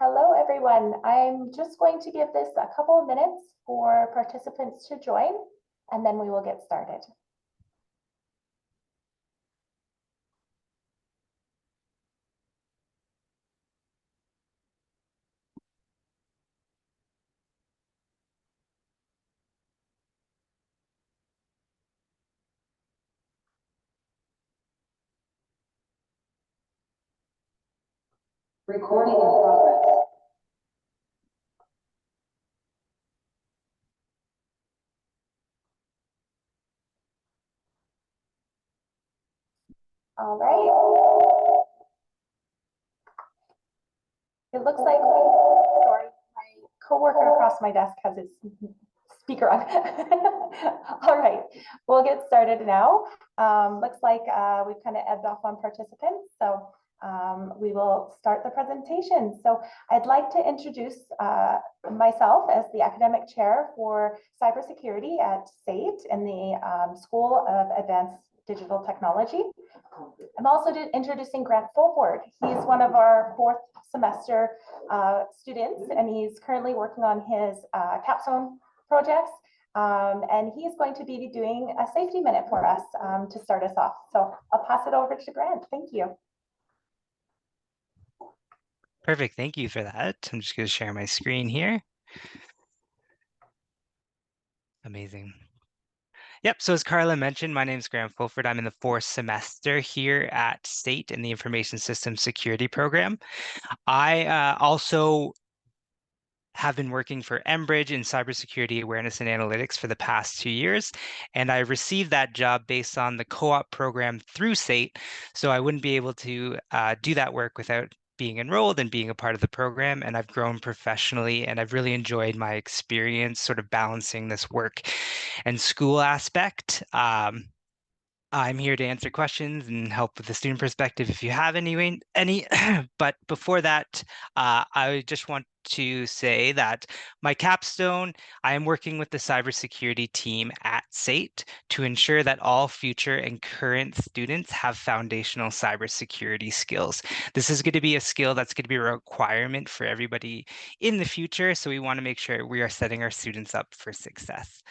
Hello, everyone. I'm just going to give this a couple of minutes for participants to join, and then we will get started. Recording in progress. All right. It looks like sorry, my coworker across my desk has his speaker on. All right, we'll get started now. Looks like we've kind of ebbed off on participants, so we will start the presentation. So I'd like to introduce myself as the academic chair for cybersecurity at SAIT in the School of Advanced Digital Technology. I'm also introducing Grant Fulford. He's one of our fourth semester students, and he's currently working on his capstone projects. And he's going to be doing a safety minute for us to start us off. So I'll pass it over to Grant. Thank you. Perfect. Thank you for that. I'm just going to share my screen here. Amazing. Yep, so as Carla mentioned, my name is Graham Fulford. I'm in the fourth semester here at SAIT in the Information Systems Security program. I also have been working for Enbridge in cybersecurity awareness and analytics for the past 2 years, and I received that job based on the co-op program through SAIT, so I wouldn't be able to do that work without being enrolled and being a part of the program. And I've grown professionally, and I've really enjoyed my experience sort of balancing this work and school aspect. I'm here to answer questions and help with the student perspective if you have any. But before that, I just want to say that my capstone, I am working with the cybersecurity team at SAIT to ensure that all future and current students have foundational cybersecurity skills. This is going to be a skill that's going to be a requirement for everybody in the future, so we want to make sure we are setting our students up for success.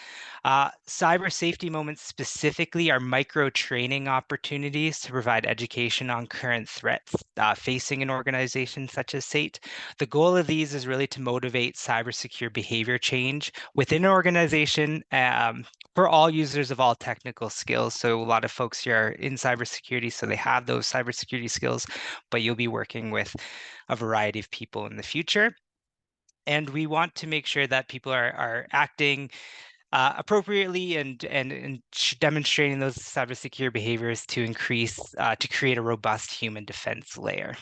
Cyber safety moments specifically are micro training opportunities to provide education on current threats facing an organization such as SAIT. The goal of these is really to motivate cybersecure behavior change within an organization for all users of all technical skills. So a lot of folks here are in cybersecurity, so they have those cybersecurity skills, but you'll be working with a variety of people in the future. And we want to make sure that people are acting appropriately and demonstrating those cybersecure behaviors to to create a robust human defense layer.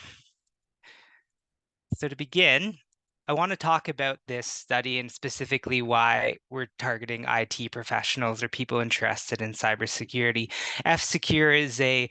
So to begin, I want to talk about this study and specifically why we're targeting IT professionals or people interested in cybersecurity. F-Secure is a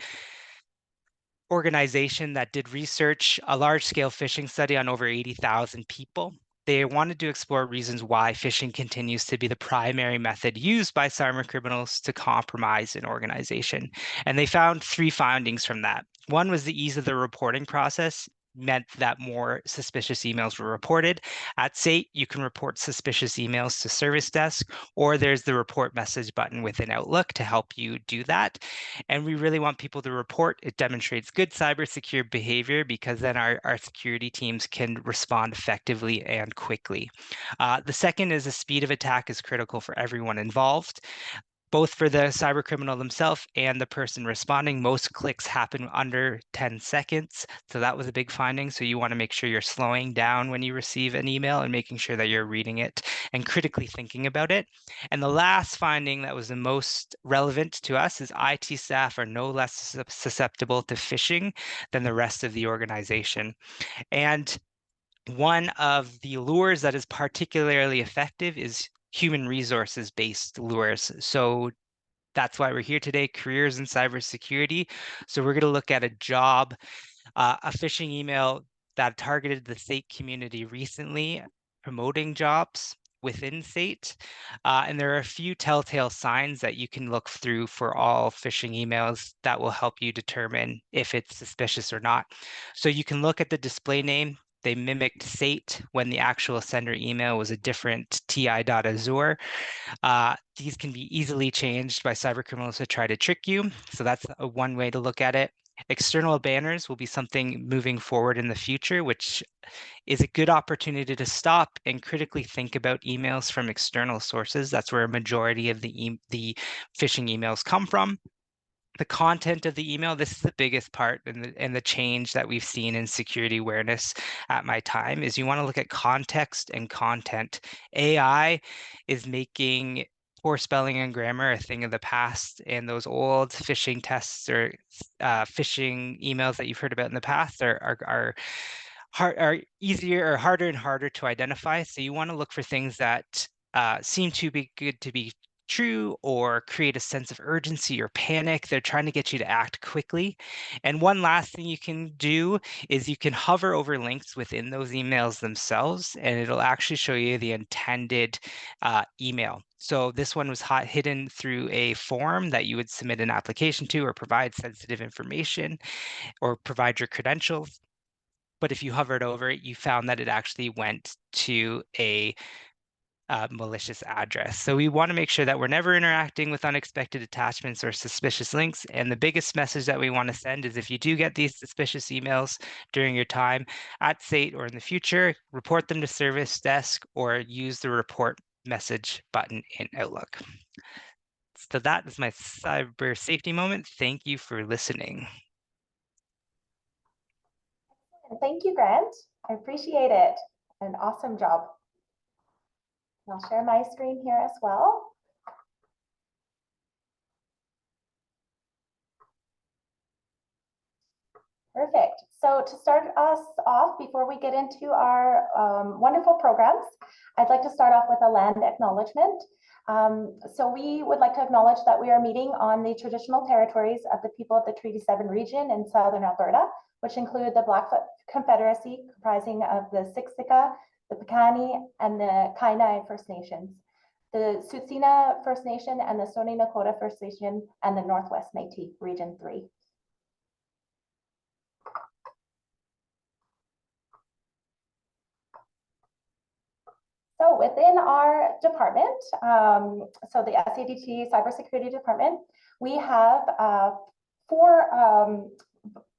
organization that did research, a large-scale phishing study on over 80,000 people. They wanted to explore reasons why phishing continues to be the primary method used by cyber criminals to compromise an organization. And they found 3 findings from that. One was the ease of the reporting process meant that more suspicious emails were reported. At SAIT, you can report suspicious emails to service desk, or there's the report message button within Outlook to help you do that. And we really want people to report. It demonstrates good cybersecure behavior because then our security teams can respond effectively and quickly. The second is the speed of attack is critical for everyone involved, both for the cyber criminal themselves and the person responding. Most clicks happen under 10 seconds. So that was a big finding. So you want to make sure you're slowing down when you receive an email and making sure that you're reading it and critically thinking about it. And the last finding that was the most relevant to us is IT staff are no less susceptible to phishing than the rest of the organization. And one of the lures that is particularly effective is human resources based lures. So that's why we're here today, careers in cybersecurity. So we're going to look at a job, a phishing email that targeted the SAIT community recently, promoting jobs within SAIT. And there are a few telltale signs that you can look through for all phishing emails that will help you determine if it's suspicious or not. So you can look at the display name. they mimicked SAIT when the actual sender email was a different ti.azure. These can be easily changed by cybercriminals to try to trick you. So that's one way to look at it. External banners will be something moving forward in the future, which is a good opportunity to stop and critically think about emails from external sources. That's where a majority of the phishing emails come from. The content of the email, this is the biggest part, and the change that we've seen in security awareness at my time is you want to look at context and content. AI is making poor spelling and grammar a thing of the past, and those old phishing tests or phishing emails that you've heard about in the past are easier or harder and harder to identify. So you want to look for things that seem to be good to be true or create a sense of urgency or panic. They're trying to get you to act quickly. And one last thing you can do is you can hover over links within those emails themselves, and it'll actually show you the intended email. So this one was hidden through a form that you would submit an application to or provide sensitive information or provide your credentials. But if you hovered over it, you found that it actually went to a malicious address. So we want to make sure that we're never interacting with unexpected attachments or suspicious links. And the biggest message that we want to send is if you do get these suspicious emails during your time at SAIT or in the future, report them to service desk or use the report message button in Outlook. So that is my cyber safety moment. Thank you for listening. Thank you, Grant. I appreciate it. An awesome job. I'll share my screen here as well. Perfect. So to start us off, before we get into our wonderful programs, I'd like to start off with a land acknowledgement. So we would like to acknowledge that we are meeting on the traditional territories of the people of the Treaty 7 region in southern Alberta, which include the Blackfoot Confederacy, comprising of the Siksika, the Piikani, and the Kainai First Nations, the Tsuut'ina First Nation, and the Stoney Nakoda First Nation, and the Northwest Métis, Region 3. So within our department, so the SAIT Cybersecurity Department, we have 4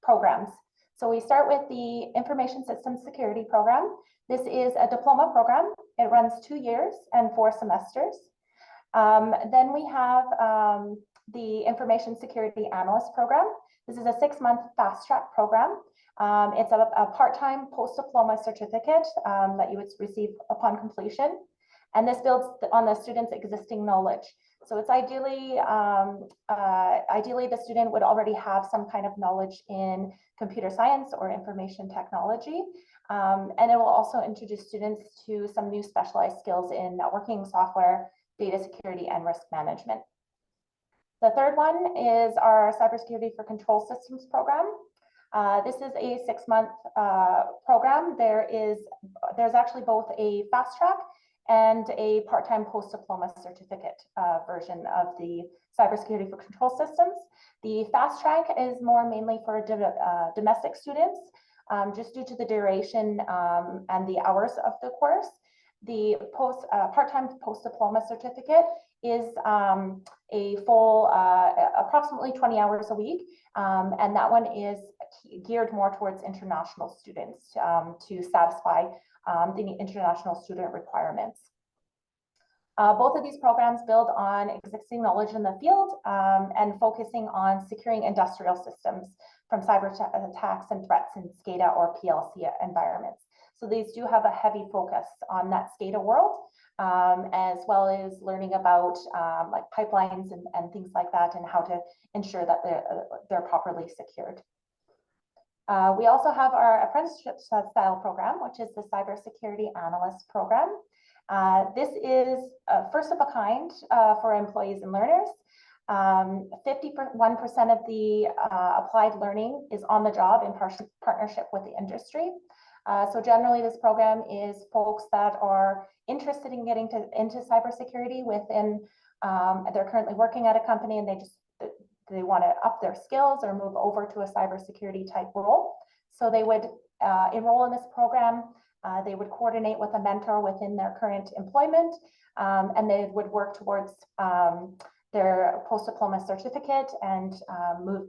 programs. So we start with the Information Systems Security Program. This is a diploma program. It runs 2 years and 4 semesters. Then we have the Information Security Analyst Program. This is a 6-month fast-track program. It's a part-time post-diploma certificate that you would receive upon completion. And this builds on the student's existing knowledge. So it's ideally the student would already have some kind of knowledge in computer science or information technology. And it will also introduce students to some new specialized skills in networking, software, data security, and risk management. The third one is our Cybersecurity for Control Systems program. This is a 6-month program. There's actually both a fast track and a part-time post-diploma certificate version of the Cybersecurity for Control Systems. The fast track is more mainly for domestic students, just due to the duration and the hours of the course. The part-time post-diploma certificate is a full approximately 20 hours a week, and that one is geared more towards international students to satisfy the international student requirements. Both of these programs build on existing knowledge in the field and focusing on securing industrial systems from cyber attacks and threats in SCADA or PLC environments. So these do have a heavy focus on that SCADA world, as well as learning about like pipelines and things like that, and how to ensure that they're properly secured. We also have our apprenticeship style program, which is the Cybersecurity Analyst program. This is first of a kind for employees and learners. 51% of the applied learning is on the job in partnership with the industry. So generally, this program is folks that are interested in getting into cybersecurity within, they're currently working at a company and they want to up their skills or move over to a cybersecurity type role. So they would enroll in this program, they would coordinate with a mentor within their current employment, and they would work towards their post-diploma certificate and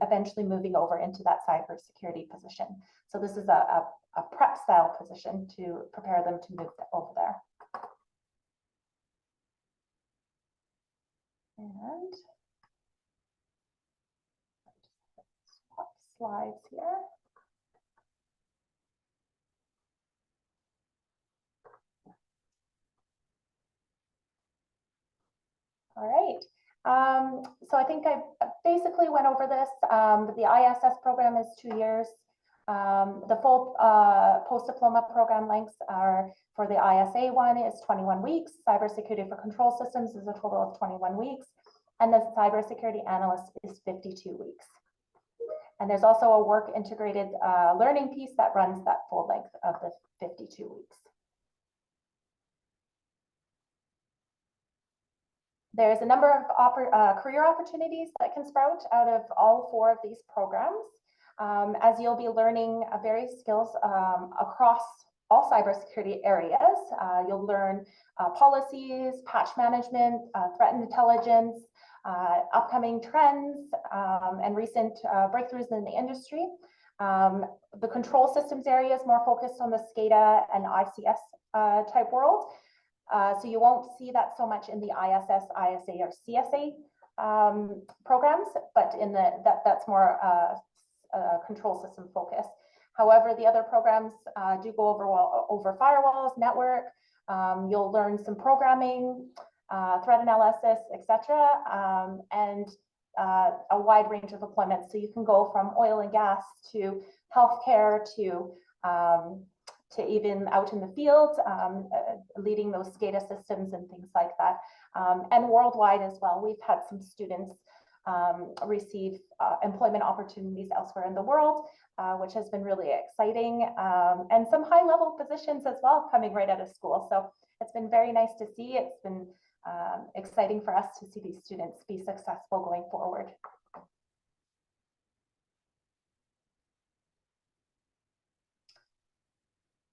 eventually moving over into that cybersecurity position. So this is a prep style position to prepare them to move over there. And swap slides here. All right. So I think I basically went over this. The ISS program is 2 years. The full post-diploma program lengths are for the ISA one is 21 weeks. Cybersecurity for control systems is a total of 21 weeks. And the cybersecurity analyst is 52 weeks. And there's also a work integrated learning piece that runs that full length of the 52 weeks. There's a number of career opportunities that can sprout out of all 4 of these programs, as you'll be learning various skills across all cybersecurity areas. You'll learn policies, patch management, threat intelligence, upcoming trends, and recent breakthroughs in the industry. The control systems area is more focused on the SCADA and ICS type world. So you won't see that so much in the ISS, ISA, or CSA programs, but in that's more control system focus. However, the other programs do go over firewalls, network. You'll learn some programming, threat analysis, etc., and a wide range of deployments. So you can go from oil and gas to healthcare to even out in the field, leading those SCADA systems and things like that, and worldwide as well. We've had some students receive employment opportunities elsewhere in the world, which has been really exciting, and some high-level positions as well coming right out of school. So it's been very nice to see. It's been exciting for us to see these students be successful going forward.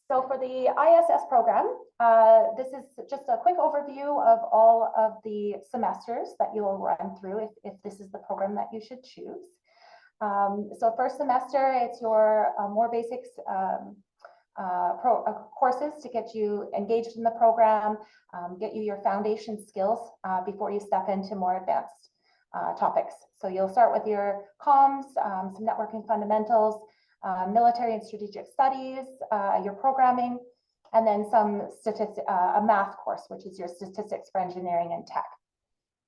So for the ISS program, this is just a quick overview of all of the semesters that you'll run through if this is the program that you should choose. So first semester, it's your more basics courses to get you engaged in the program, get you your foundation skills before you step into more advanced topics. So you'll start with your comms, some networking fundamentals, military and strategic studies, your programming, and then some a math course, which is your statistics for engineering and tech.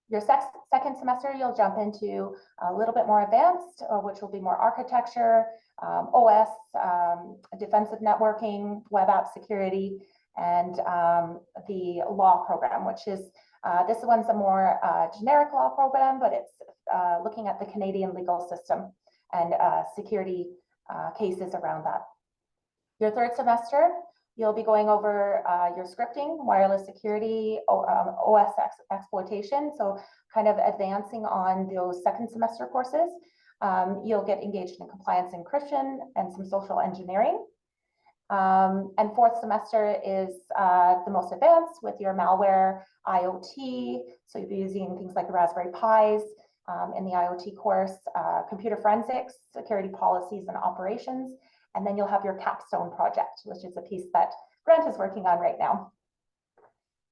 Your second semester, you'll jump into a little bit more advanced, which will be more architecture, OS, defensive networking, web app security, and the law program, which is, this one's a more generic law program, but it's looking at the Canadian legal system and security cases around that. Your third semester, you'll be going over your scripting, wireless security, OS exploitation, so kind of advancing on those second semester courses. You'll get engaged in compliance encryption and some social engineering. And fourth semester is the most advanced with your malware, IoT, so you'll be using things like the Raspberry Pis, in the IoT course, computer forensics, security policies and operations, and then you'll have your capstone project, which is a piece that Grant is working on right now.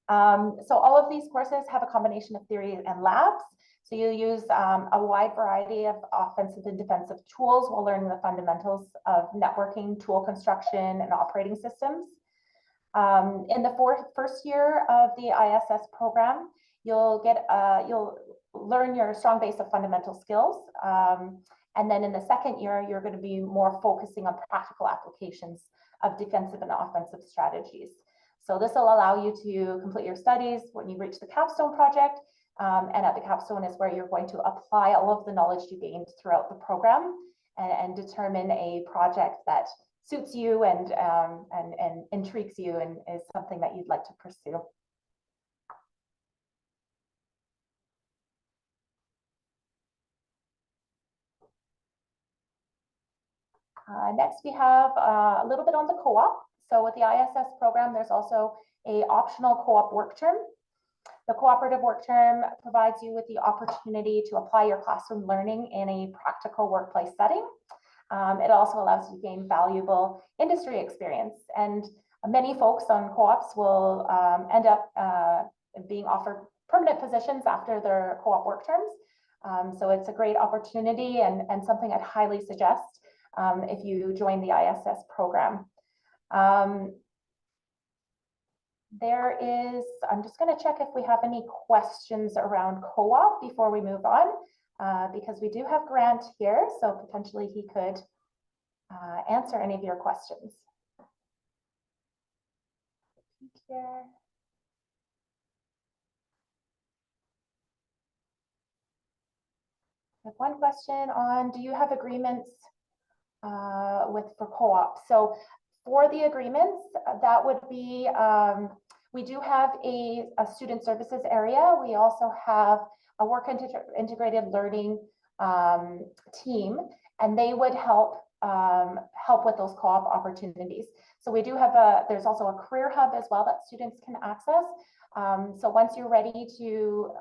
So all of these courses have a combination of theory and labs. So you use a wide variety of offensive and defensive tools while learning the fundamentals of networking, tool construction, and operating systems. In the first year of the ISS program, you'll learn your strong base of fundamental skills. And then in the second year, you're going to be more focusing on practical applications of defensive and offensive strategies. So this will allow you to complete your studies when you reach the capstone project. And at the capstone is where you're going to apply all of the knowledge you gained throughout the program and determine a project that suits you and intrigues you and is something that you'd like to pursue. Next, we have a little bit on the co-op. So with the ISS program, there's also a optional co-op work term. The cooperative work term provides you with the opportunity to apply your classroom learning in a practical workplace setting. It also allows you to gain valuable industry experience, and many folks on co-ops will end up being offered permanent positions after their co-op work terms. So it's a great opportunity and something I'd highly suggest if you join the ISS program. I'm just going to check if we have any questions around co-op before we move on, because we do have Grant here, so potentially he could answer any of your questions. Here. I have one question on, do you have agreements for co-op? So for the agreements, that would be, we do have a student services area. We also have a work integrated learning team, and they would help with those co-op opportunities. So we do have there's also a career hub as well that students can access. So once you're ready to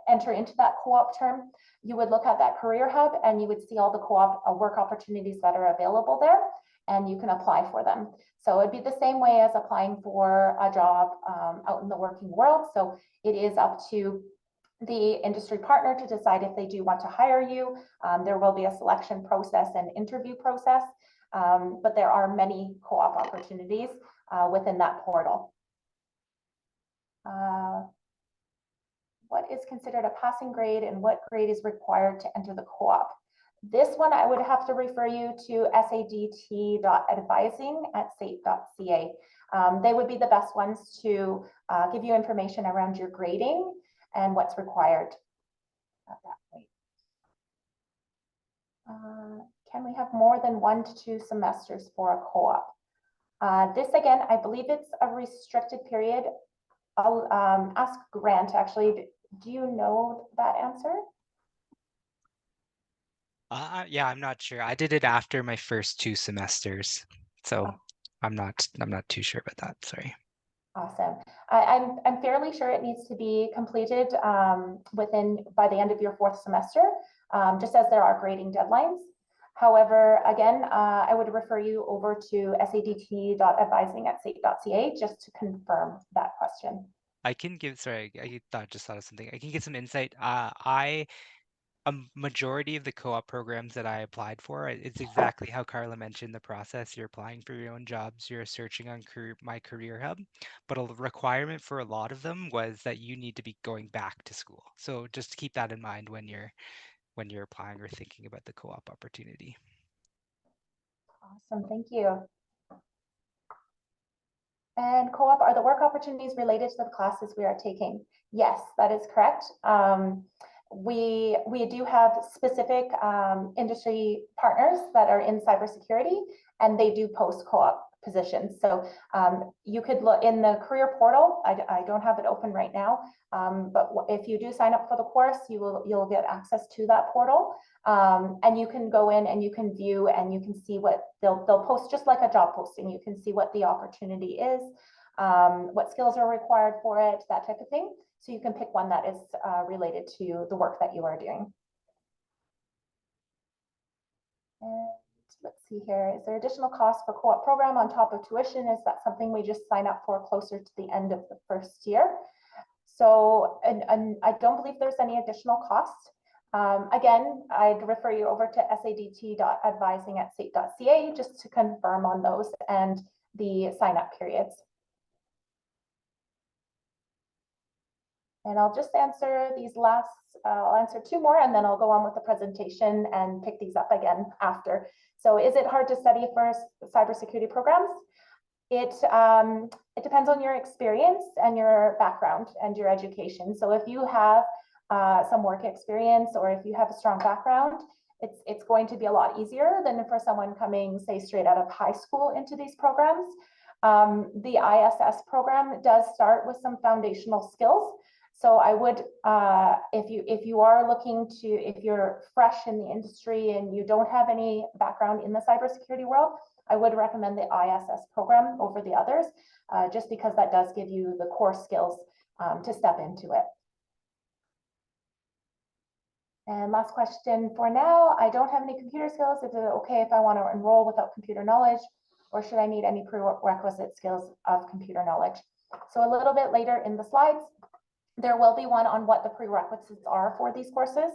enter into that co-op term, you would look at that career hub and you would see all the co-op work opportunities that are available there, and you can apply for them. So it'd be the same way as applying for a job out in the working world. So it is up to the industry partner to decide if they do want to hire you. There will be a selection process and interview process, but there are many co-op opportunities within that portal. What is considered a passing grade and what grade is required to enter the co-op? This one I would have to refer you to SAIT.advising@SAIT.ca. They would be the best ones to give you information around your grading and what's required at that point. Can we have more than 1 to 2 semesters for a co-op? This again, I believe it's a restricted period. I'll ask Grant, actually, do you know that answer? Yeah, I'm not sure. I did it after my first 2 semesters, so I'm not too sure about that. Sorry. Awesome. I'm fairly sure it needs to be completed by the end of your 4th semester, just as there are grading deadlines. However, again, I would refer you over to sadt.advising@sait.ca just to confirm that question. I can give, sorry, I just thought of something. I can get some insight. A majority of the co-op programs that I applied for, it's exactly how Carla mentioned the process. You're applying for your own jobs, you're searching on My Career Hub, but a requirement for a lot of them was that you need to be going back to school. So just keep that in mind when you're applying or thinking about the co-op opportunity. Awesome, thank you. And co-op, are the work opportunities related to the classes we are taking? Yes, that is correct. We do have specific industry partners that are in cybersecurity, and they do post co-op positions. So you could look in the career portal. I don't have it open right now, but if you do sign up for the course, you'll get access to that portal, and you can go in and you can view and you can see what they'll post, just like a job posting. You can see what the opportunity is, what skills are required for it, that type of thing. So you can pick one that is related to the work that you are doing. And let's see here. Is there additional cost for co-op program on top of tuition? Is that something we just sign up for closer to the end of the first year? So, and I don't believe there's any additional cost. Again, I'd refer you over to sadt.advising@sait.ca just to confirm on those and the sign up periods. And I'll just answer these last, I'll answer 2 more and then I'll go on with the presentation and pick these up again after. So is it hard to study for cybersecurity programs? It depends on your experience and your background and your education. So if you have some work experience or if you have a strong background, it's going to be a lot easier than for someone coming, say, straight out of high school into these programs. The ISS program does start with some foundational skills. So I would, if you are looking to, if you're fresh in the industry and you don't have any background in the cybersecurity world, I would recommend the ISS program over the others, just because that does give you the core skills to step into it. And last question for now, I don't have any computer skills. Is it okay if I want to enroll without computer knowledge, or should I need any prerequisite skills of computer knowledge? So a little bit later in the slides, there will be one on what the prerequisites are for these courses.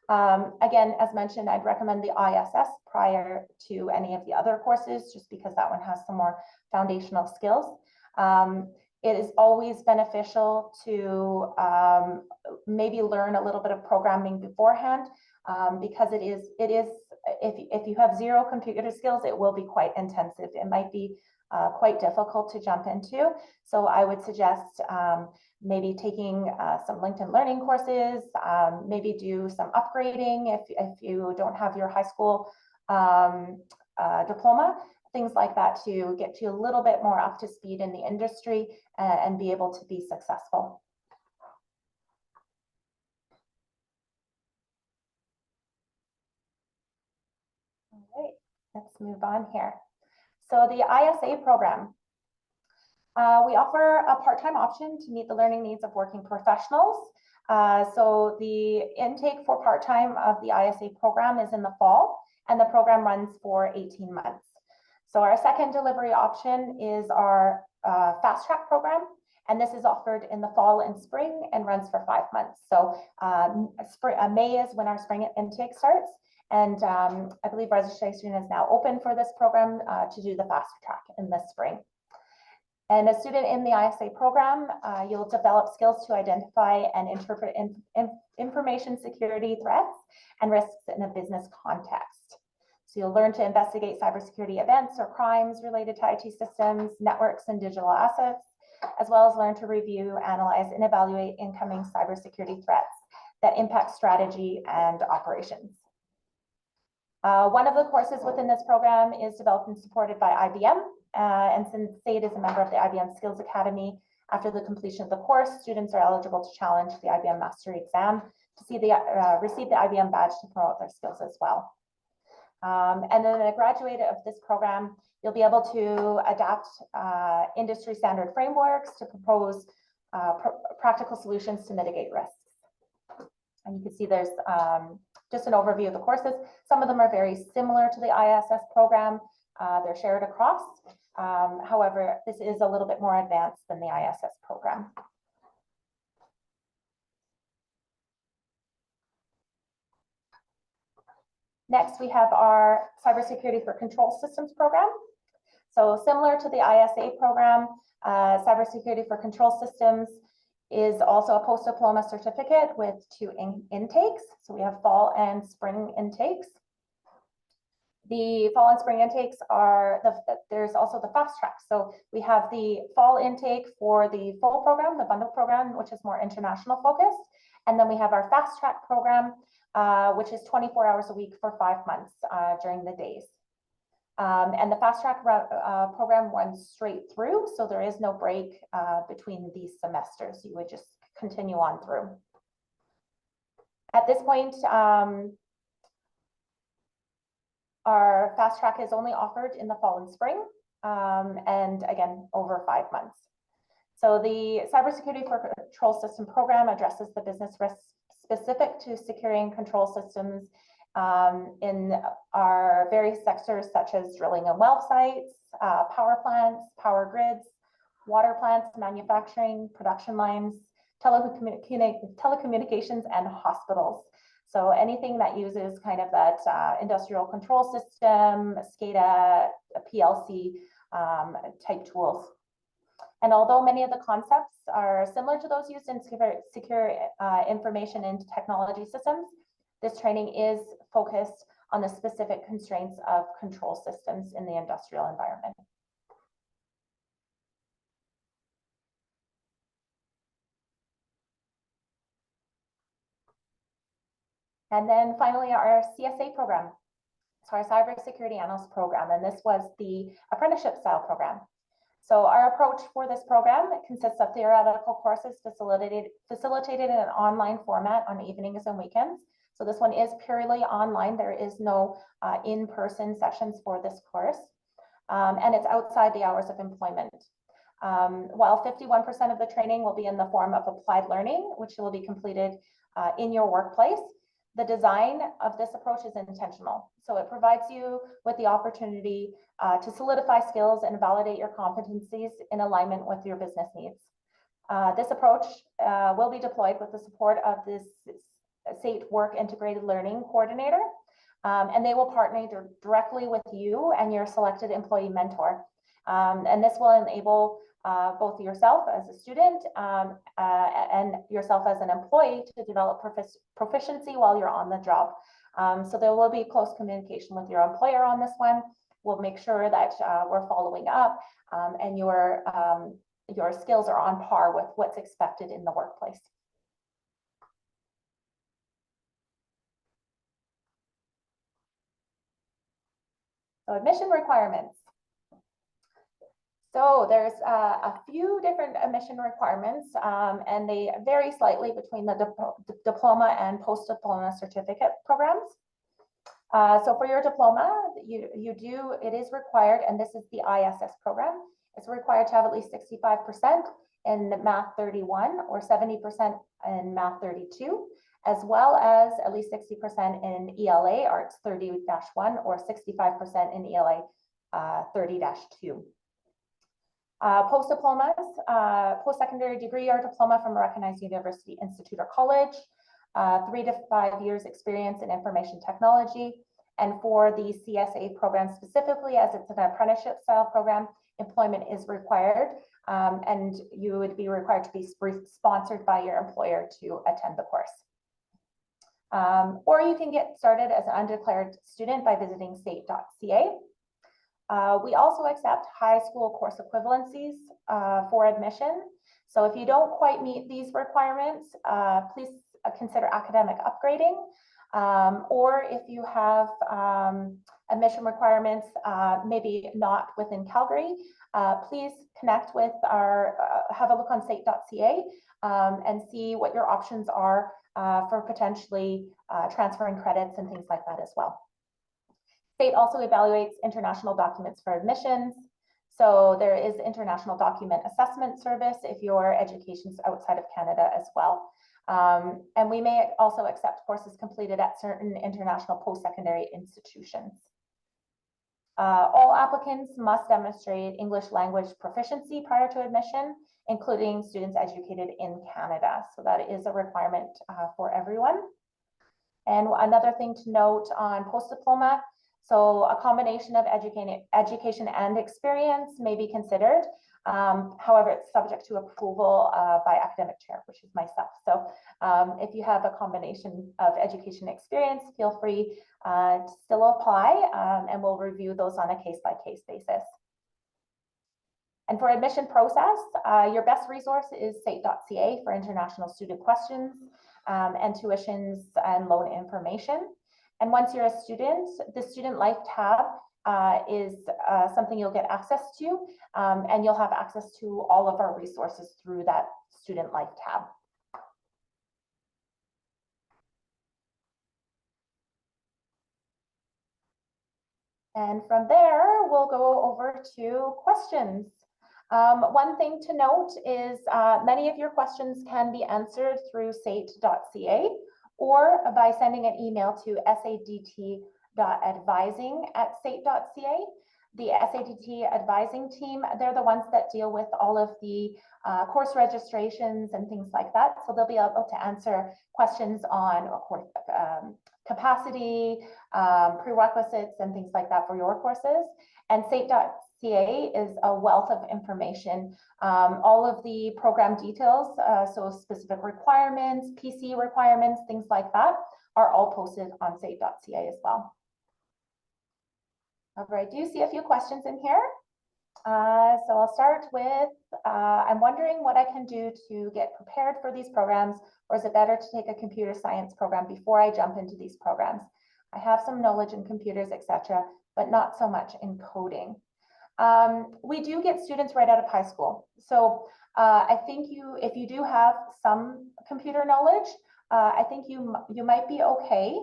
Again, as mentioned, I'd recommend the ISS prior to any of the other courses, just because that one has some more foundational skills. It is always beneficial to maybe learn a little bit of programming beforehand, because it is if you have zero computer skills, it will be quite intensive. It might be quite difficult to jump into. So I would suggest maybe taking some LinkedIn Learning courses, maybe do some upgrading if you don't have your high school diploma, things like that, to get you a little bit more up to speed in the industry and be able to be successful. All right, let's move on here. So the ISA program, we offer a part-time option to meet the learning needs of working professionals. So the intake for part-time of the ISA program is in the fall, and the program runs for 18 months. So our second delivery option is our fast track program, and this is offered in the fall and spring and runs for 5 months. So May is when our spring intake starts, and I believe registration is now open for this program to do the fast track in the spring. And a student in the ISA program, you'll develop skills to identify and interpret information security threats and risks in a business context. So you'll learn to investigate cybersecurity events or crimes related to IT systems, networks, and digital assets, as well as learn to review, analyze, and evaluate incoming cybersecurity threats that impact strategy and operations. One of the courses within this program is developed and supported by IBM. And since SAIT is a member of the IBM Skills Academy, after the completion of the course, students are eligible to challenge the IBM Mastery exam to receive the IBM badge to promote their skills as well. And then a graduate of this program, you'll be able to adapt industry standard frameworks to propose practical solutions to mitigate risks. And you can see there's just an overview of the courses. Some of them are very similar to the ISS program. They're shared across. However, this is a little bit more advanced than the ISS program. Next, we have our Cybersecurity for Control Systems program. So similar to the ISA program, Cybersecurity for Control Systems is also a post-diploma certificate with 2 intakes. So we have fall and spring intakes. The fall and spring intakes are, there's also the fast track. So we have the fall intake for the full program, the bundle program, which is more international focused. And then we have our fast track program, which is 24 hours a week for 5 months during the days. And the fast track program runs straight through, so there is no break between these semesters. You would just continue on through. At this point, our fast track is only offered in the fall and spring, and again, over 5 months. So the Cybersecurity for Control System program addresses the business risks specific to securing control systems in our various sectors, such as drilling and well sites, power plants, power grids, water plants, manufacturing, production lines, telecommunications, and hospitals. So anything that uses kind of that industrial control system, SCADA, PLC type tools. And although many of the concepts are similar to those used in secure information and technology systems, this training is focused on the specific constraints of control systems in the industrial environment. And then finally, our CSA program. So our Cybersecurity Analyst program, and this was the apprenticeship style program. So our approach for this program consists of theoretical courses facilitated in an online format on evenings and weekends. So this one is purely online. There is no in-person sessions for this course. And it's outside the hours of employment. While 51% of the training will be in the form of applied learning, which will be completed in your workplace, the design of this approach is intentional. So it provides you with the opportunity to solidify skills and validate your competencies in alignment with your business needs. This approach will be deployed with the support of this SAIT Work Integrated Learning Coordinator, and they will partner directly with you and your selected employee mentor. And this will enable both yourself as a student and yourself as an employee to develop proficiency while you're on the job. So there will be close communication with your employer on this one. We'll make sure that we're following up and your skills are on par with what's expected in the workplace. So admission requirements. So there's a few different admission requirements, and they vary slightly between the diploma and post-diploma certificate programs. So for your diploma, it is required, and this is the ISS program, it's required to have at least 65% in Math 31 or 70% in Math 32, as well as at least 60% in ELA Arts 30-1 or 65% in ELA 30-2. Post-diplomas, post-secondary degree or diploma from a recognized university, institute, or college, 3 to 5 years experience in information technology. And for the CSA program specifically, as it's an apprenticeship style program, employment is required, and you would be required to be sponsored by your employer to attend the course. Or you can get started as an undeclared student by visiting SAIT.ca. We also accept high school course equivalencies for admission. So if you don't quite meet these requirements, please consider academic upgrading. Or if you have admission requirements, maybe not within Calgary, please connect with have a look on SAIT.ca and see what your options are for potentially transferring credits and things like that as well. SAIT also evaluates international documents for admissions. So there is international document assessment service if your education's outside of Canada as well. And we may also accept courses completed at certain international post-secondary institutions. All applicants must demonstrate English language proficiency prior to admission, including students educated in Canada. So that is a requirement for everyone. And another thing to note on post-diploma, so a combination of education and experience may be considered. However, it's subject to approval by academic chair, which is myself. So if you have a combination of education experience, feel free to still apply, and we'll review those on a case-by-case basis. And for admission process, your best resource is SAIT.ca for international student questions and tuitions and loan information. And once you're a student, the Student Life tab is something you'll get access to, and you'll have access to all of our resources through that Student Life tab. And from there, we'll go over to questions. One thing to note is many of your questions can be answered through SAIT.ca or by sending an email to sadt.advising@sait.ca. The SADT advising team, they're the ones that deal with all of the course registrations and things like that. So they'll be able to answer questions on capacity, prerequisites, and things like that for your courses. And SAIT.ca is a wealth of information. All of the program details, so specific requirements, PC requirements, things like that, are all posted on SAIT.ca as well. However, I do see a few questions in here. So I'll start with, I'm wondering what I can do to get prepared for these programs, or is it better to take a computer science program before I jump into these programs? I have some knowledge in computers, etc., but not so much in coding. We do get students right out of high school. So I think if you do have some computer knowledge, I think you might be okay.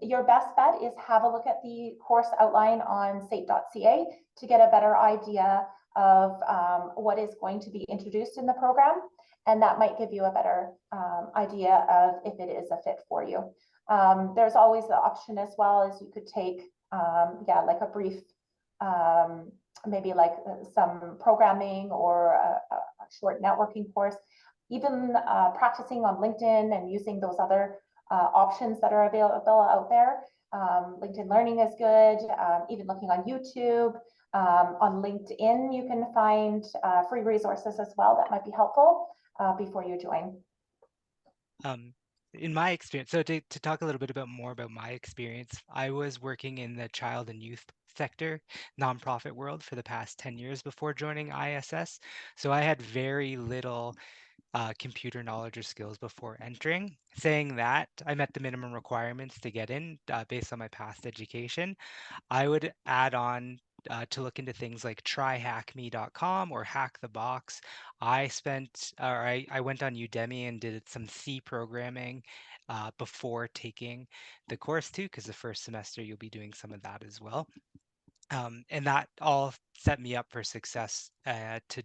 Your best bet is have a look at the course outline on SAIT.ca to get a better idea of what is going to be introduced in the program. And that might give you a better idea of if it is a fit for you. There's always the option as well as you could take, like a brief, maybe like some programming or a short networking course, even practicing on LinkedIn and using those other options that are available out there. LinkedIn Learning is good, even looking on YouTube. On LinkedIn, you can find free resources as well that might be helpful before you join. In my experience, so to talk a little bit more about my experience, I was working in the child and youth sector, nonprofit world for the past 10 years before joining ISS. So I had very little computer knowledge or skills before entering. Saying that, I met the minimum requirements to get in based on my past education. I would add on to look into things like tryhackme.com or Hack the Box. I went on Udemy and did some C programming before taking the course too, because the first semester you'll be doing some of that as well. And that all set me up for success to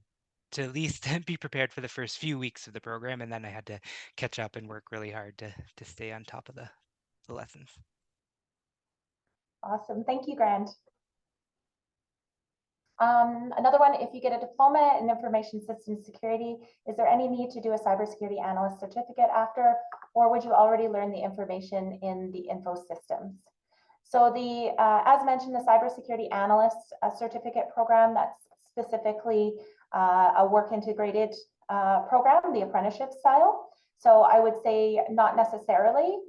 at least be prepared for the first few weeks of the program, and then I had to catch up and work really hard to stay on top of the lessons. Awesome, thank you, Grant. Another one, if you get a diploma in information systems security, is there any need to do a cybersecurity analyst certificate after, or would you already learn the information in the info systems? So as mentioned, the cybersecurity analyst certificate program, that's specifically a work integrated program, the apprenticeship style. So I would say not necessarily.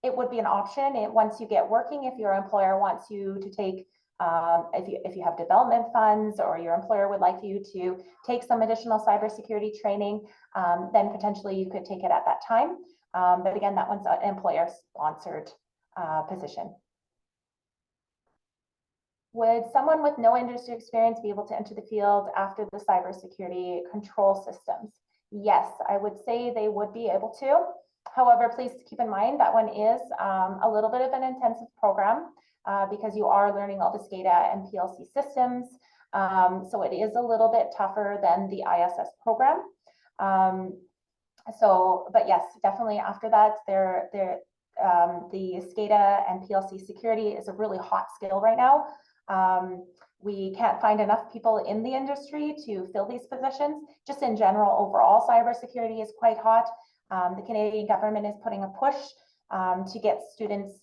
It would be an option once you get working, if your employer wants you to take if you have development funds or your employer would like you to take some additional cybersecurity training, then potentially you could take it at that time. But again, that one's an employer-sponsored position. Would someone with no industry experience be able to enter the field after the cybersecurity control systems? Yes, I would say they would be able to. However, please keep in mind that one is a little bit of an intensive program. Because you are learning all the SCADA and PLC systems. So it is a little bit tougher than the ISS program. But yes, definitely after that, the SCADA and PLC security is a really hot skill right now. We can't find enough people in the industry to fill these positions. Just in general, overall, cybersecurity is quite hot. The Canadian government is putting a push to get students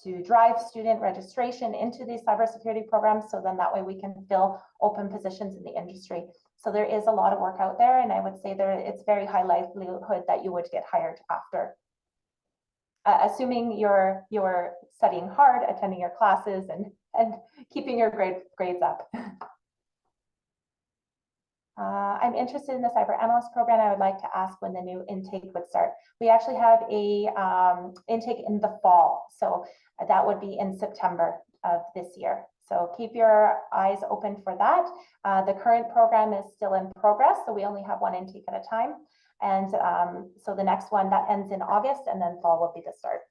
to drive student registration into these cybersecurity programs. So then that way we can fill open positions in the industry. So there is a lot of work out there, and I would say it's very high likelihood that you would get hired after. Assuming you're studying hard, attending your classes, and keeping your grades up. I'm interested in the cyber analyst program. I would like to ask when the new intake would start. We actually have a intake in the fall, so that would be in September of this year. So keep your eyes open for that. The current program is still in progress, so we only have one intake at a time. And so the next one that ends in August, and then fall will be the start.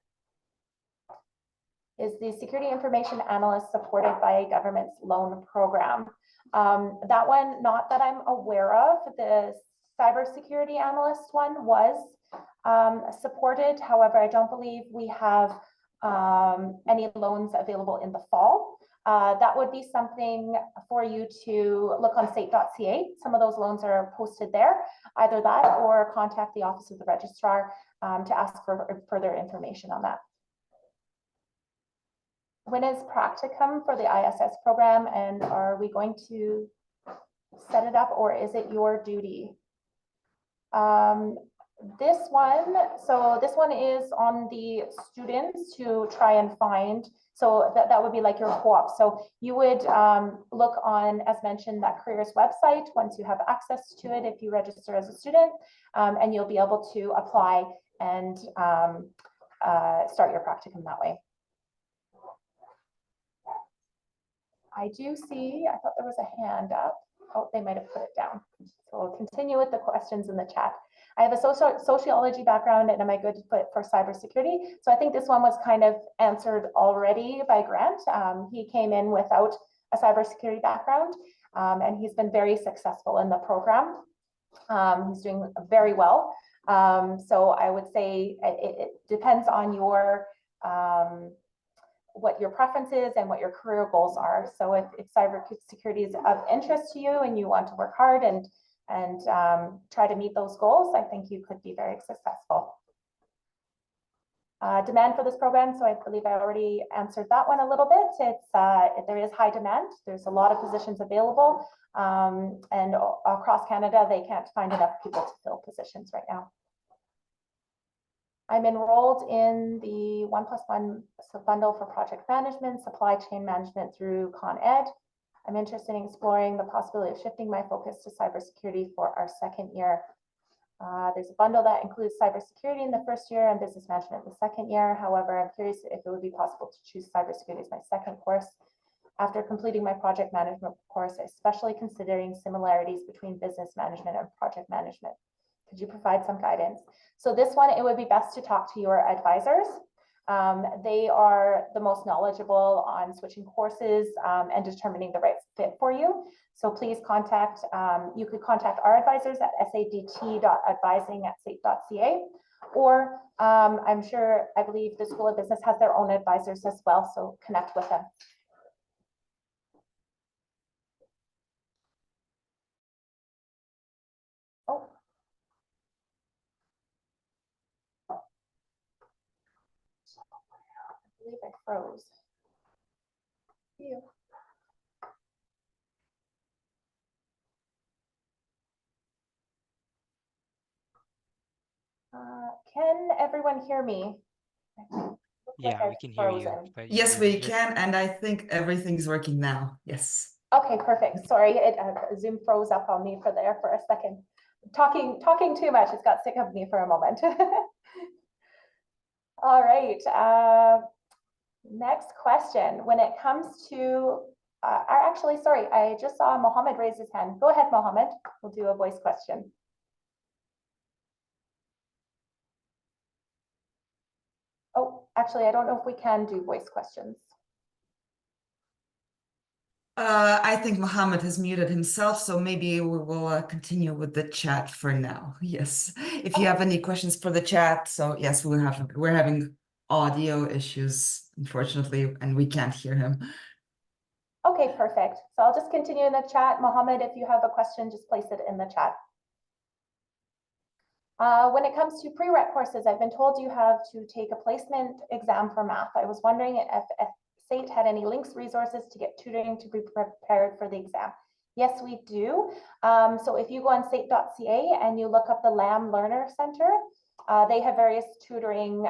Is the security information analyst supported by a government's loan program? That one, not that I'm aware of. The cybersecurity analyst one was supported. However, I don't believe we have any loans available in the fall. That would be something for you to look on SAIT.ca. Some of those loans are posted there. Either that or contact the Office of the Registrar to ask for further information on that. When is practicum for the ISS program, and are we going to set it up, or is it your duty? This one is on the students to try and find, so that would be like your co-op. So you would look on, as mentioned, that careers website once you have access to it if you register as a student, and you'll be able to apply and start your practicum that way. I do see, I thought there was a hand up. Oh, they might have put it down. So we'll continue with the questions in the chat. I have a sociology background and am I good fit for cybersecurity? So I think this one was kind of answered already by Grant. He came in without a cybersecurity background and he's been very successful in the program. He's doing very well. So I would say it depends on your what your preference is and what your career goals are. So if cybersecurity is of interest to you and you want to work hard and try to meet those goals, I think you could be very successful. Demand for this program, so I believe I already answered that one a little bit. There is high demand. There's a lot of positions available, and across Canada, they can't find enough people to fill positions right now. I'm enrolled in the 1+1 bundle for project management, supply chain management through Con Ed. I'm interested in exploring the possibility of shifting my focus to cybersecurity for our second year. There's a bundle that includes cybersecurity in the first year and business management in the second year. However, I'm curious if it would be possible to choose cybersecurity as my second course. After completing my project management course, especially considering similarities between business management and project management. Could you provide some guidance? So this one, it would be best to talk to your advisors. They are the most knowledgeable on switching courses and determining the right fit for you. So please contact, you could contact our advisors at sadt.advising@sait.ca, or I believe the School of Business has their own advisors as well, so connect with them. Oh. I believe I froze. Ew. Can everyone hear me? Yeah, like we can hear you. But Yes, we can, and I think everything's working now. Yes. Okay, perfect. Sorry, Zoom froze up on me for a second. Talking too much. It's got sick of me for a moment. All right. Next question. When it comes to, actually, sorry, I just saw Mohammed raise his hand. Go ahead, Mohammed. We'll do a voice question. Oh, actually, I don't know if we can do voice questions. I think Mohammed has muted himself, so maybe we will continue with the chat for now. Yes, if you have any questions for the chat, so yes, we're having audio issues, unfortunately, and we can't hear him. Okay, perfect. So I'll just continue in the chat. Mohammed, if you have a question, just place it in the chat. When it comes to prereq courses, I've been told you have to take a placement exam for math. I was wondering if SAIT had any links, resources to get tutoring to be prepared for the exam. Yes, we do. So if you go on SAIT.ca and you look up the LAM Learner Center, they have various tutoring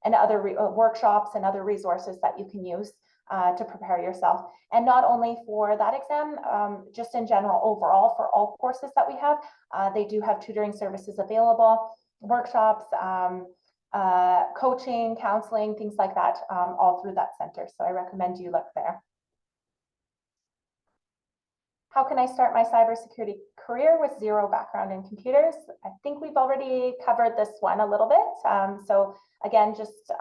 and other workshops and other resources that you can use to prepare yourself. And not only for that exam, just in general, overall, for all courses that we have, they do have tutoring services available, workshops, coaching, counseling, things like that, all through that center. So I recommend you look there. How can I start my cybersecurity career with zero background in computers? I think we've already covered this one a little bit. So again, just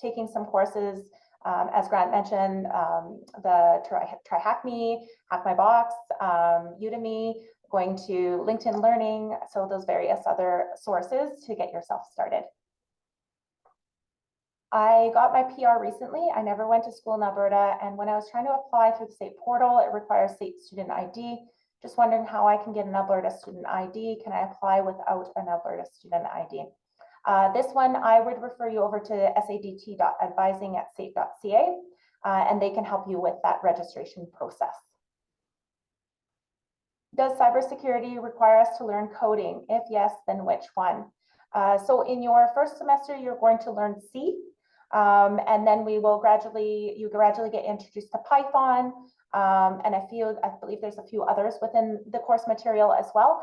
taking some courses, as Grant mentioned, the Try Hack Me, Hack My Box, Udemy, going to LinkedIn Learning, so those various other sources to get yourself started. I got my PR recently. I never went to school in Alberta, and when I was trying to apply through the SAIT portal, it requires SAIT student ID. Just wondering how I can get an Alberta student ID. Can I apply without an Alberta student ID? This one, I would refer you over to sadt.advising@sait.ca, and they can help you with that registration process. Does cybersecurity require us to learn coding? If yes, then which one? So in your first semester, you're going to learn C, and then you gradually get introduced to Python, and I believe there's a few others within the course material as well.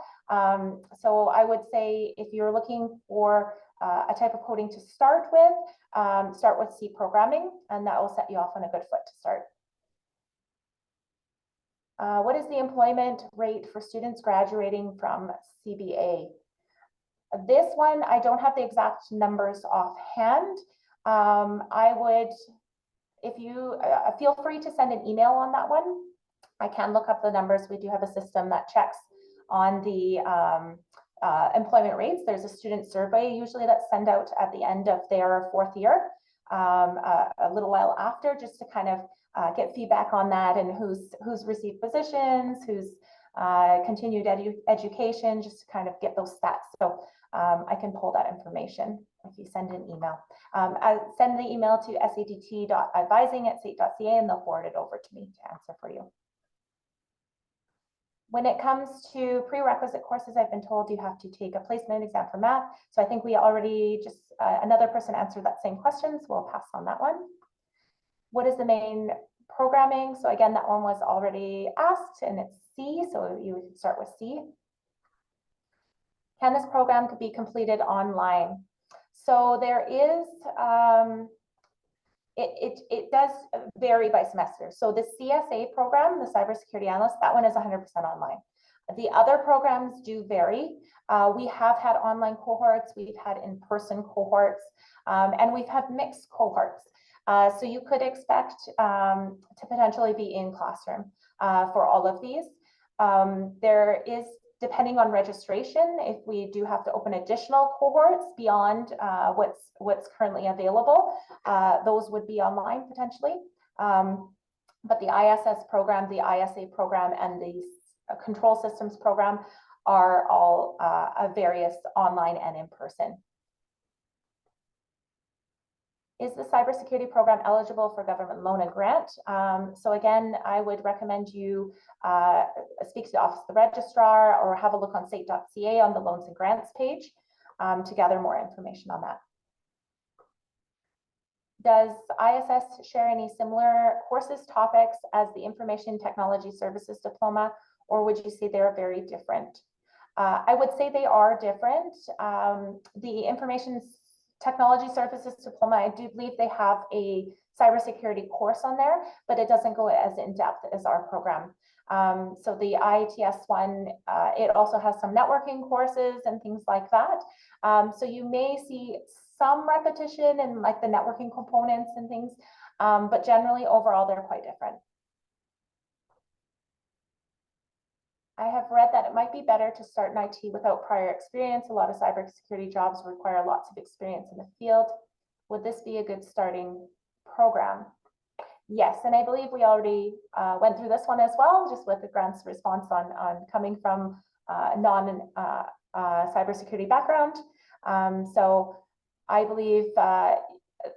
So I would say if you're looking for a type of coding to start with C programming, and that will set you off on a good foot to start. What is the employment rate for students graduating from CBA? This one, I don't have the exact numbers offhand. I would, if you feel free to send an email on that one. I can look up the numbers. We do have a system that checks on the employment rates. There's a student survey usually that's sent out at the end of their 4th year, a little while after, just to kind of get feedback on that and who's received positions, who's continued education, just to kind of get those stats. So I can pull that information if you send an email. Send the email to sadt.advising@sait.ca and they'll forward it over to me to answer for you. When it comes to prerequisite courses, I've been told you have to take a placement exam for math. So I think we already just, another person answered that same question, so we'll pass on that one. What is the main programming? So again, that one was already asked and it's C, so you would start with C. Can this program be completed online? So there is, it does vary by semester. So the CSA program, the Cybersecurity Analyst, that one is 100% online. The other programs do vary. We have had online cohorts, we've had in-person cohorts, and we've had mixed cohorts. So you could expect to potentially be in classroom for all of these. There is, depending on registration, if we do have to open additional cohorts beyond what's currently available, those would be online potentially. But the ISS program, the ISA program, and the control systems program are all various online and in person. Is the cybersecurity program eligible for government loan and grant? So again, I would recommend you speak to the Office of the Registrar or have a look on SAIT.ca on the loans and grants page to gather more information on that. Does ISS share any similar courses, topics as the Information Technology Services Diploma, or would you say they're very different? I would say they are different. The Information Technology Services Diploma, I do believe they have a cybersecurity course on there, but it doesn't go as in depth as our program. So the ITS one, it also has some networking courses and things like that. So you may see some repetition in like the networking components and things, but generally overall they're quite different. I have read that it might be better to start in IT without prior experience. A lot of cybersecurity jobs require lots of experience in the field. Would this be a good starting program? Yes, and I believe we already went through this one as well, just with the grant's response on coming from non-cybersecurity background. So I believe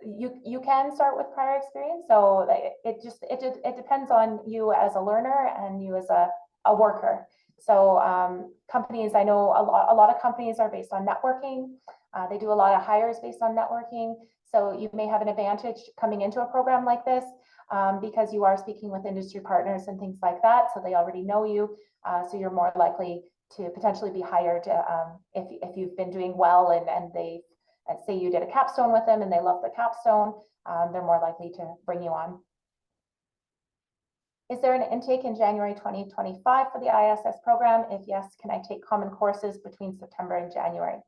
you can start with prior experience. So it depends on you as a learner and you as a worker. So companies, I know a lot of companies are based on networking. They do a lot of hires based on networking. So you may have an advantage coming into a program like this because you are speaking with industry partners and things like that. So they already know you. So you're more likely to potentially be hired if you've been doing well and they say you did a capstone with them and they love the capstone, they're more likely to bring you on. Is there an intake in January 2025 for the ISS program? If yes, can I take common courses between September and January?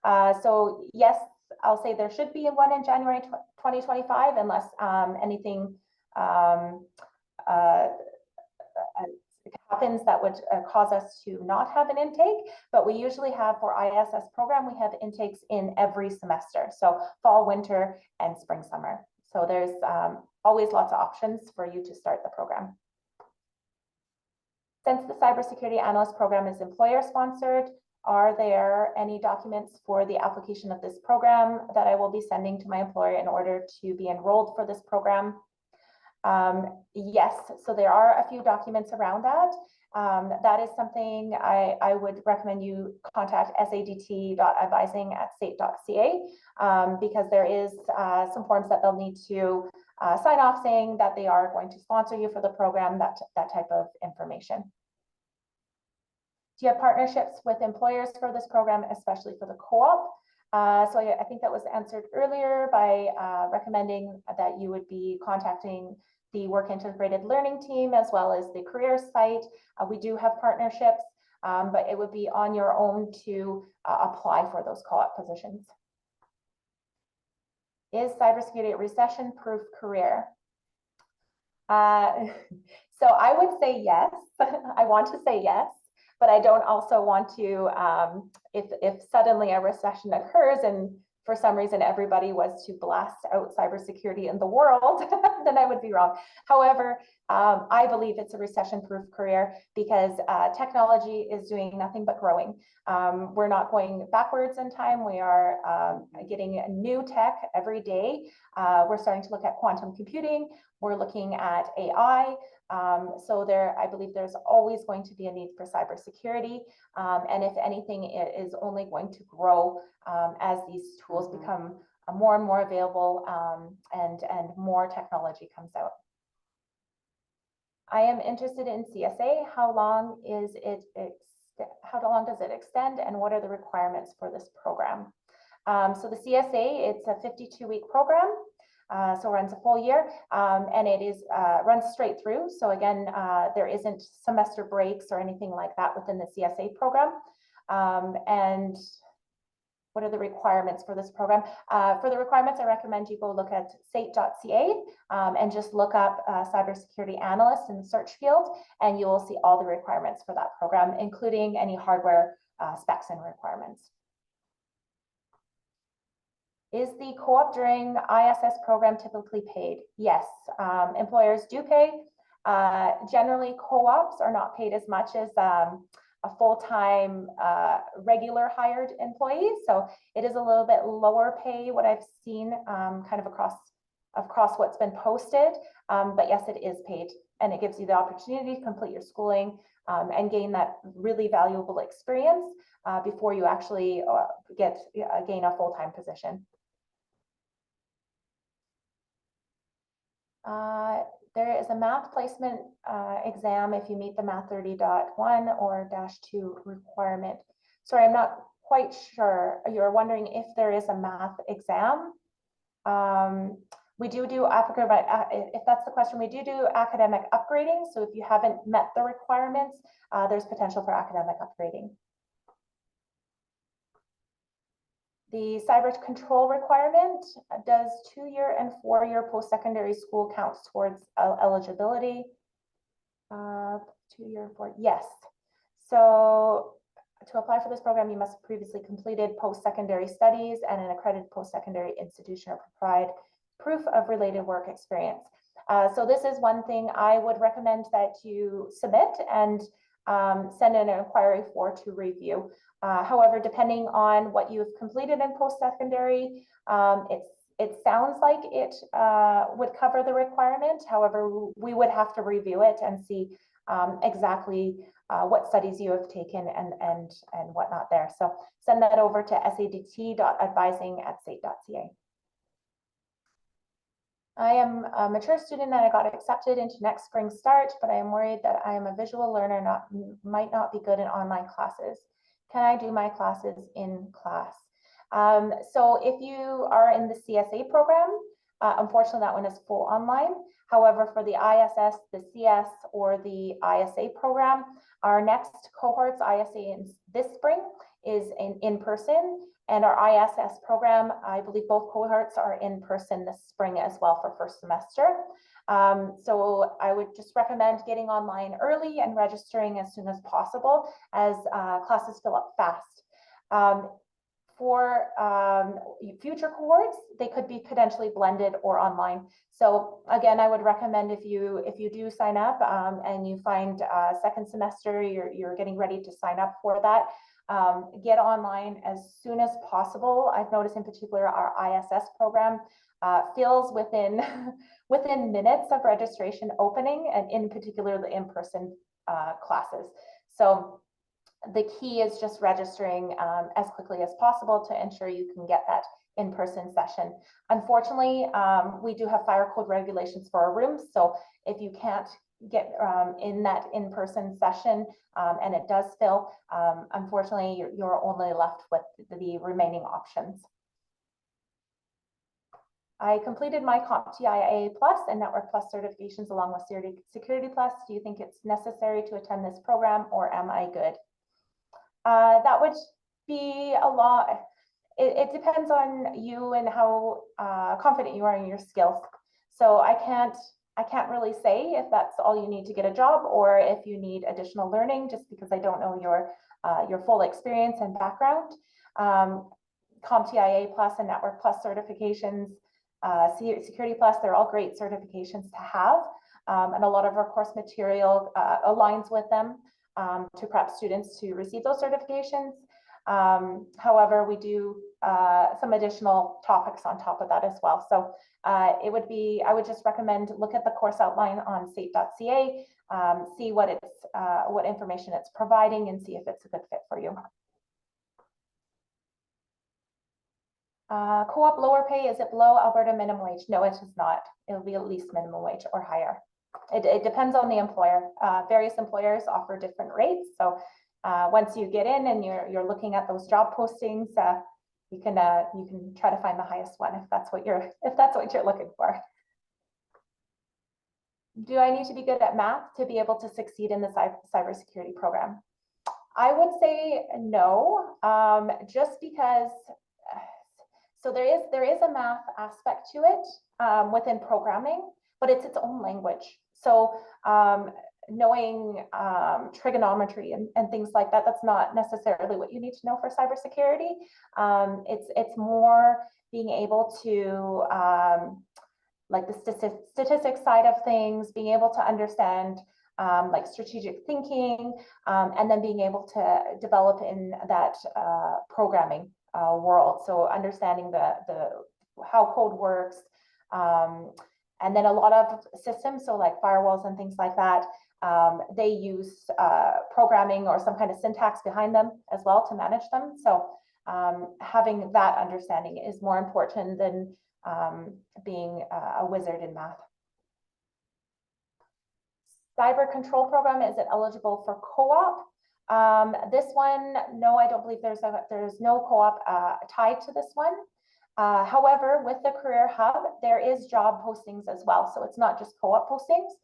So yes, I'll say there should be one in January 2025 unless anything happens that would cause us to not have an intake. But we usually have, for ISS program, we have intakes in every semester. So fall, winter, and spring, summer. So there's always lots of options for you to start the program. Since the Cybersecurity Analyst program is employer sponsored, are there any documents for the application of this program that I will be sending to my employer in order to be enrolled for this program? Yes, so there are a few documents around that. That is something I would recommend you contact sadt.advising@sait.ca because there is some forms that they'll need to sign off saying that they are going to sponsor you for the program, that type of information. Do you have partnerships with employers for this program, especially for the co-op? So I think that was answered earlier by recommending that you would be contacting the work integrated learning team, as well as the career site. We do have partnerships, but it would be on your own to apply for those co-op positions. Is cybersecurity a recession-proof career? So I would say yes. I want to say yes, but I don't also want to, if suddenly a recession occurs and for some reason everybody was to blast out cybersecurity in the world, then I would be wrong. However, I believe it's a recession-proof career because technology is doing nothing but growing. We're not going backwards in time. We are getting new tech every day. We're starting to look at quantum computing. We're looking at AI. So I believe there's always going to be a need for cybersecurity. And if anything, it is only going to grow as these tools become more and more available and more technology comes out. I am interested in CSA. How long does it extend, and what are the requirements for this program? So the CSA, it's a 52-week program. So runs a full year, and it is runs straight through. So again, there isn't semester breaks or anything like that within the CSA program. And what are the requirements for this program? For the requirements, I recommend you go look at SAIT.ca and just look up cybersecurity analyst in the search field, and you will see all the requirements for that program, including any hardware specs and requirements. Is the co-op during ISS program typically paid? Yes, employers do pay. Generally, co-ops are not paid as much as a full-time regular hired employee. So it is a little bit lower pay, what I've seen kind of across what's been posted. But yes, it is paid, and it gives you the opportunity to complete your schooling and gain that really valuable experience before you actually gain a full-time position. There is a math placement exam if you meet the Math 30.1 or -2 requirement. Sorry, I'm not quite sure. You're wondering if there is a math exam. We do if that's the question, we do academic upgrading. So if you haven't met the requirements, there's potential for academic upgrading. The cyber control requirement, does 2-year and 4-year post-secondary school counts towards eligibility? 2-year, 4, yes. So to apply for this program, you must have previously completed post-secondary studies and an accredited post-secondary institution or provide proof of related work experience. So this is one thing I would recommend that you submit and send an inquiry for to review. However, depending on what you've completed in post-secondary, it sounds like it would cover the requirement. However, we would have to review it and see exactly what studies you have taken and whatnot there. So send that over to sadt.advising@sait.ca. I am a mature student and I got accepted into next spring start, but I am worried that I am a visual learner, might not be good in online classes. Can I do my classes in class? So if you are in the CSA program, unfortunately that one is full online. However, for the ISS, the CS, or the ISA program, our next cohorts, ISA in this spring, is in person. And our ISS program, I believe both cohorts are in person this spring as well for first semester. So I would just recommend getting online early and registering as soon as possible as classes fill up fast. For future cohorts, they could be potentially blended or online. So again, I would recommend if you do sign up and you find second semester, you're getting ready to sign up for that, get online as soon as possible. I've noticed in particular our ISS program fills within minutes of registration opening, and in particular the in-person classes. So the key is just registering as quickly as possible to ensure you can get that in-person session. Unfortunately, we do have fire code regulations for our rooms, so if you can't get in that in-person session and it does fill, unfortunately you're only left with the remaining options. I completed my CompTIA Plus and Network Plus certifications along with Security Plus. Do you think it's necessary to attend this program, or am I good? That would be a lot. It depends on you and how confident you are in your skills. So I can't really say if that's all you need to get a job, or if you need additional learning, just because I don't know your full experience and background. CompTIA Plus and Network Plus certifications, Security Plus, they're all great certifications to have. And a lot of our course material aligns with them to prep students to receive those certifications. However, we do some additional topics on top of that as well. So I would just recommend look at the course outline on SAIT.ca, see what information it's providing, and see if it's a good fit for you. Co-op lower pay, is it below Alberta minimum wage? No, it is not. It'll be at least minimum wage or higher. It depends on the employer. Various employers offer different rates. So once you get in and you're looking at those job postings, you can try to find the highest one if that's what you're looking for. Do I need to be good at math to be able to succeed in the cybersecurity program? I would say no, just because. So there is a math aspect to it within programming, but it's its own language. So knowing trigonometry and things like that, that's not necessarily what you need to know for cybersecurity. It's more being able to like the statistics side of things, being able to understand like strategic thinking, and then being able to develop in that programming world. So understanding how code works, and then a lot of systems, so like firewalls and things like that, they use programming or some kind of syntax behind them as well to manage them. So having that understanding is more important than being a wizard in math. Cyber control program, is it eligible for co-op? This one, no, I don't believe there's no co-op tied to this one. However, with the Career Hub, there is job postings as well. So it's not just co-op postings.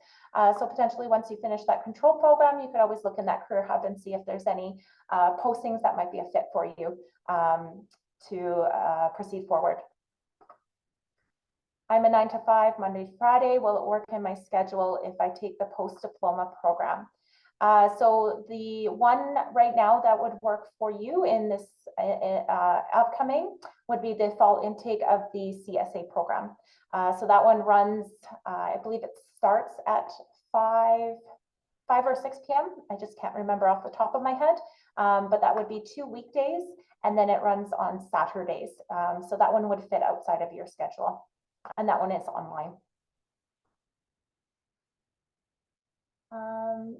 So potentially once you finish that control program, you could always look in that Career Hub and see if there's any postings that might be a fit for you to proceed forward. I'm a 9 to 5, Monday to Friday. Will it work in my schedule if I take the post-diploma program? So the one right now that would work for you in this upcoming would be the fall intake of the CSA program. So that one runs, I believe it starts at 5 or 6 p.m. I just can't remember off the top of my head, but that would be 2 weekdays, and then it runs on Saturdays. So that one would fit outside of your schedule, and that one is online.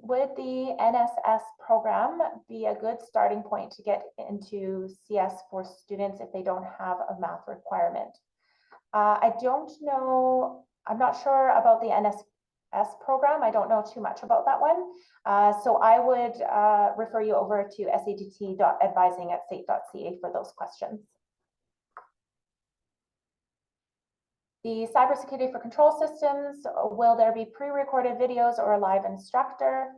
Would the NSS program be a good starting point to get into CS for students if they don't have a math requirement? I don't know. I'm not sure about the NSS program. I don't know too much about that one. So I would refer you over to satt.advising@sait.ca for those questions. The cybersecurity for control systems, will there be pre-recorded videos or a live instructor?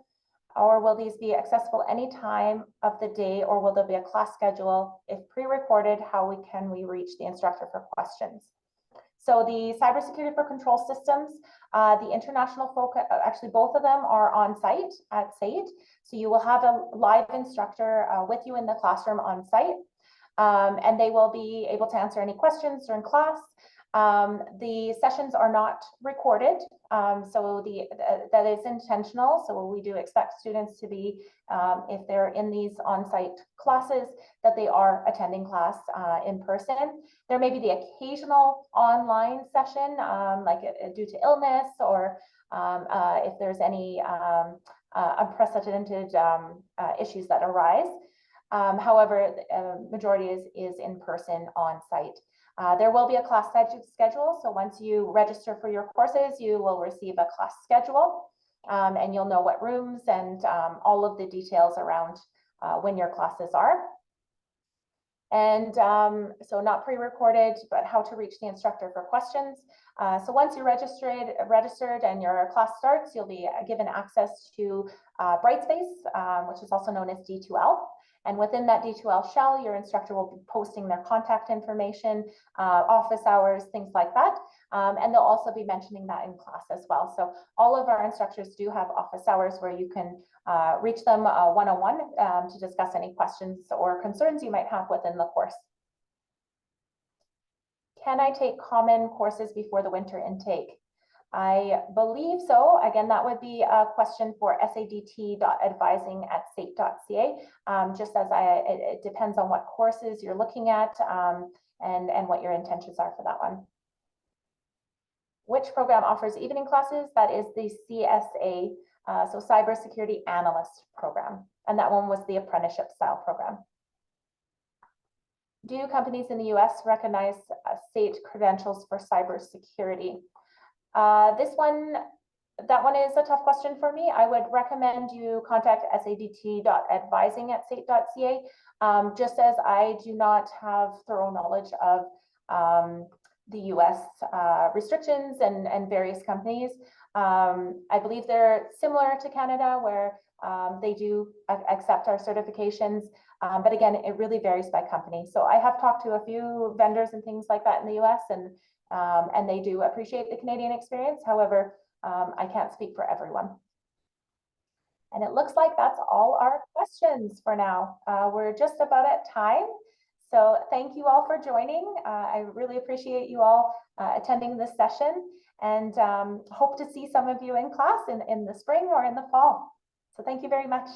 Or will these be accessible any time of the day, or will there be a class schedule? If pre-recorded, how can we reach the instructor for questions? So the cybersecurity for control systems, the international focus, actually both of them are on site at SAIT. So you will have a live instructor with you in the classroom on site, and they will be able to answer any questions during class. The sessions are not recorded, so that is intentional. So we do expect students to be, if they're in these on-site classes, that they are attending class in person. There may be the occasional online session, like due to illness, or if there's any unprecedented issues that arise. However, the majority is in person on site. There will be a class schedule. So once you register for your courses, you will receive a class schedule, and you'll know what rooms and all of the details around when your classes are. And so not pre-recorded, but how to reach the instructor for questions. So once you're registered and your class starts, you'll be given access to Brightspace, which is also known as D2L. And within that D2L shell, your instructor will be posting their contact information, office hours, things like that. And they'll also be mentioning that in class as well. So all of our instructors do have office hours where you can reach them one-on-one to discuss any questions or concerns you might have within the course. Can I take common courses before the winter intake? I believe so. Again, that would be a question for sadt.advising@sait.ca. Just as it depends on what courses you're looking at and what your intentions are for that one. Which program offers evening classes? That is the CSA, so Cybersecurity Analyst program. And that one was the apprenticeship style program. Do companies in the US recognize SAIT credentials for cybersecurity? That one is a tough question for me. I would recommend you contact sadt.advising@sait.ca, just as I do not have thorough knowledge of the US restrictions and various companies. I believe they're similar to Canada, where they do accept our certifications. But again, it really varies by company. So I have talked to a few vendors and things like that in the US, and they do appreciate the Canadian experience. However, I can't speak for everyone. And it looks like that's all our questions for now. We're just about at time. So thank you all for joining. I really appreciate you all attending this session, and hope to see some of you in class in the spring or in the fall. So thank you very much.